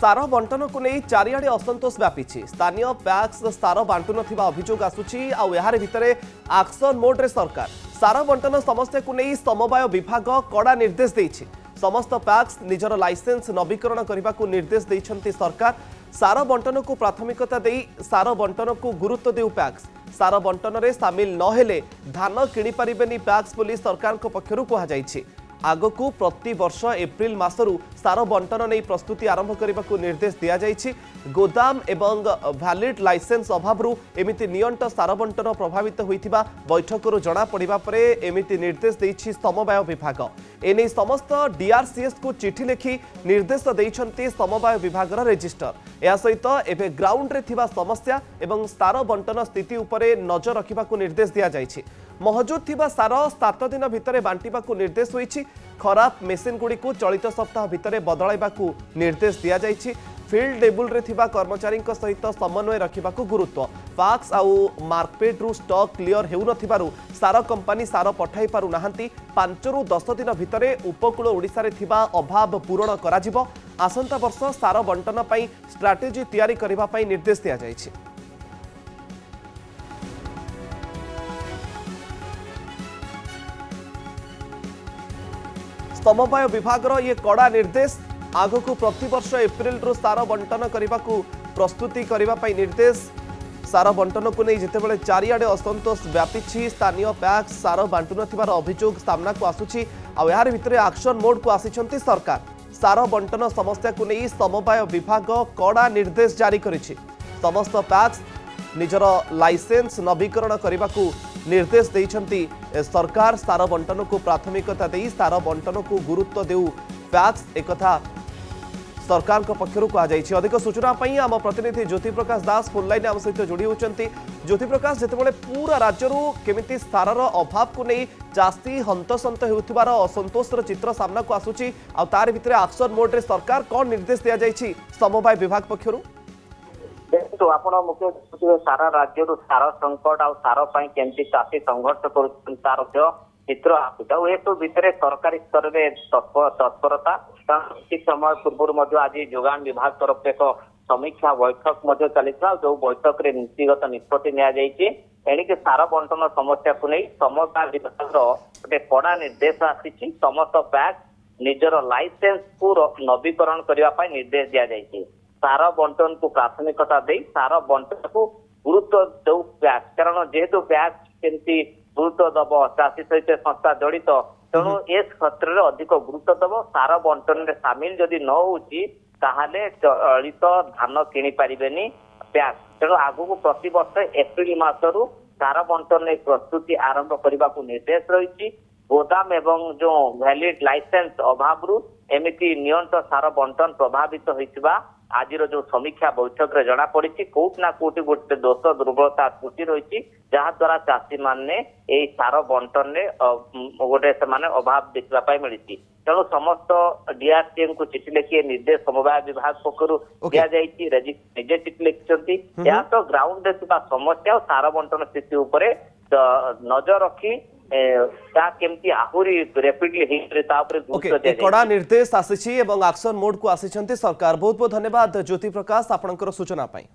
सार बंटन को नहीं चारिआडे असंतोष व्यापी स्थानीय पैक्स सार बांटु नथिबा अभियोग आसुची आ यार भितरे एक्शन मोड रे सरकार सार बंटन समस्या को नहीं समवाय विभाग कड़ा निर्देश देइछि। समस्त पैक्स निजर लाइसेंस नवीकरण करने को निर्देश देइछंती सरकार। सार बंटन को प्राथमिकता दे सार बंटन को गुरुत्व देउ पैक्स सार बंटन रे सामिल न हेले धान किनि परिबेनी पैक्स पुलिस सरकार को पक्षरु कहा जाइछि। आगकू प्रति वर्ष एप्रिल मासरू सार बंटन नहीं प्रस्तुति आरंभ करने को निर्देश दिया जाइछि। गोदाम एवं वैलिड लाइसेंस अभाव एमिति नियंट सार बंटन प्रभावित होइथिबा बैठकरू जना पड़िबा परे एमिति निर्देश देइछि समवाय विभाग। एने समस्त डीआरसीएस को चिठी लिखि निर्देश देइछंती समवाय विभागर रजिस्टर। या सहित एबे ग्राउंड रे थिबा समस्या एवं सार बंटन स्थिति उपरे नजर रखिबा को निर्देश दिया जाइछि। महजूद थिबा सार 7 दिन भितरे बांटिबा को निर्देश होइछि। खराब मेसिन गुडी को चलित सप्ताह भितरे बदलाइबा को निर्देश दिया जाइछि। फील्ड लेवल रे थिबा कर्मचारी सहित समन्वय रखिबा को गुरुत्व। पैक्स आउ मार्केट रु स्टॉक क्लियर हेउ नथिबारु सार कंपनी सार पठाई पारु नाहंती। 5 रु 10 दिन भितरे उपकूल ओडिसा रे थिबा अभाव पूरण करा जिवो। आसंता वर्ष सार बंटन पई स्ट्रेटेजी तैयारी करिबा पई निर्देश दिया जाइछि। समवाय विभाग ये कड़ा निर्देश। आगकू प्रतिवर्ष एप्रिल रु सार बंटन करने को प्रस्तुति करने निर्देश। सार बंटन को नहीं जितेबाला चारिआडे असंतोष व्यापी स्थानीय पैक्स सार बांटु नथिबार अभियोग सामना को आसुची। यार भितरे एक्शन मोड को आसिछंती सरकार। सार बंटन समस्या को नहीं समवाय विभाग कड़ा निर्देश जारी करिछि। समस्त पैक्स निजर लाइसेंस नवीकरण करने को निर्देश देइछंती सरकार। सार बंटन को प्राथमिकता दे सार बंटन को गुरुत्व देउ पैक्स एकथा सरकार पक्षर कहुई। अधिक सूचना आम प्रतिनिधि ज्योति प्रकाश दास फोन लाइन आम सहित जोड़ी होती। ज्योति प्रकाश जितेबाला पूरा राज्य केमिति सारर अभाव को नहीं चाषी हंतसंत होउथिबार असंतोषर चित्र सामना को आसुची। तार भितरे एक्शन मोड रे सरकार कौन निर्देश दिया जाइछि समवाय विभाग पक्षर? देखो आप मुख्य सारा राज्य सार संकट आ सार केमती चाषी संघर्ष कर चित्र आसूचा ये सब भितर सरकारी स्तर में तत्परता ठीक समय पूर्व आज जोगान विभाग तरफ एक समीक्षा बैठक चली जो बैठक में नीतिगत निष्पत्ति निजी सार बंटन समस्या को नहीं समवाय विभाग गोटे कड़ा निर्देश आसी। समस्त पैक्स निजर लाइसेंस को नवीकरण करने निर्देश दि जाइए। सार बंटन को प्राथमिकता दे सार बंटन को गुरुत्व दो पैक्स कारण जेहेतु पैक्स केमती गुरुत्व दब चाषी सहित संस्था जड़ित तेणु ए क्षेत्र में अधिक गुरुत्व दब सार बंटन में सामिल जदि न होची ताहाले चलित धान किनि पारिबेनी पैक्स। तेणु आगु प्रति वर्ष एप्रिल मासरू सार बंटन प्रस्तुति आरंभ करने को निर्देश रही। गोदाम एवं जो वैलिड लाइसेंस अभाव एमिति नियंत्रण सार बंटन प्रभावित होइतिबा आज जो समीक्षा बैठक रे जना पड़ी कोट ना कोटी गोटे दोष दुर्बलता त्रुटि रही जहाद्वारा चाषी मैंने सार बंटन गोटे से अभाव देखा मिली। तेणु समस्त डीआरसीएम को चिठी लिखी निर्देश समवाय विभाग पक्षर दि निजे चिठी लिखिं या तो ग्राउंड समस्या और सार बंटन स्थिति उपर नजर रखी केमती आहुरी रैपिडली कड़ा निर्देश आसी एक्शन मोड को आसी सरकार। बहुत बहुत धन्यवाद ज्योति प्रकाश आपनकर सूचना पाई।